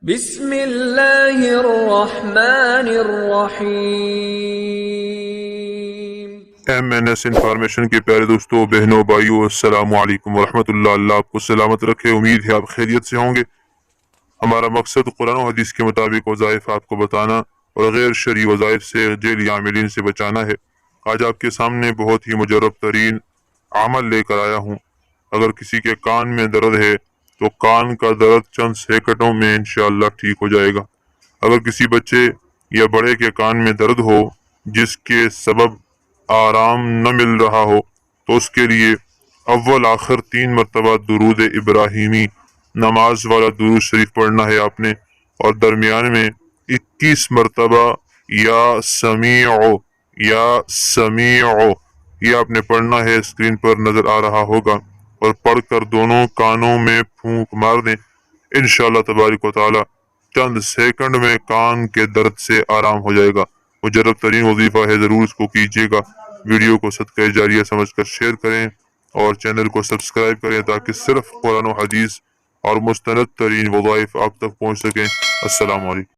بسم اللہ الرحمن الرحیم۔ ایم این ایس انفارمیشن کے پیارے دوستوں، بہنوں، بھائیوں، السلام علیکم ورحمۃ اللہ۔ اللہ آپ کو سلامت رکھے، امید ہے آپ خیریت سے ہوں گے۔ ہمارا مقصد قرآن و حدیث کے مطابق وظائف آپ کو بتانا اور غیر شرعی وظائف سے جعلی عاملین سے بچانا ہے۔ آج آپ کے سامنے بہت ہی مجرب ترین عمل لے کر آیا ہوں۔ اگر کسی کے کان میں درد ہے تو کان کا درد چند سیکنڈوں میں انشاءاللہ ٹھیک ہو جائے گا۔ اگر کسی بچے یا بڑے کے کان میں درد ہو جس کے سبب آرام نہ مل رہا ہو تو اس کے لیے اول آخر 3 مرتبہ درود ابراہیمی نماز والا درود شریف پڑھنا ہے آپ نے، اور درمیان میں 21 مرتبہ یا سمیع یہ آپ نے پڑھنا ہے، اسکرین پر نظر آ رہا ہوگا، اور پڑھ کر دونوں کانوں میں پھونک مار دیں۔ انشاءاللہ تبارک و تعالی چند سیکنڈ میں کان کے درد سے آرام ہو جائے گا۔ مجرب ترین وظیفہ ہے، ضرور اس کو کیجیے گا۔ ویڈیو کو صدقہ جاریہ سمجھ کر شیئر کریں اور چینل کو سبسکرائب کریں تاکہ صرف قرآن و حدیث اور مستند ترین وظائف آپ تک پہنچ سکیں۔ السلام علیکم۔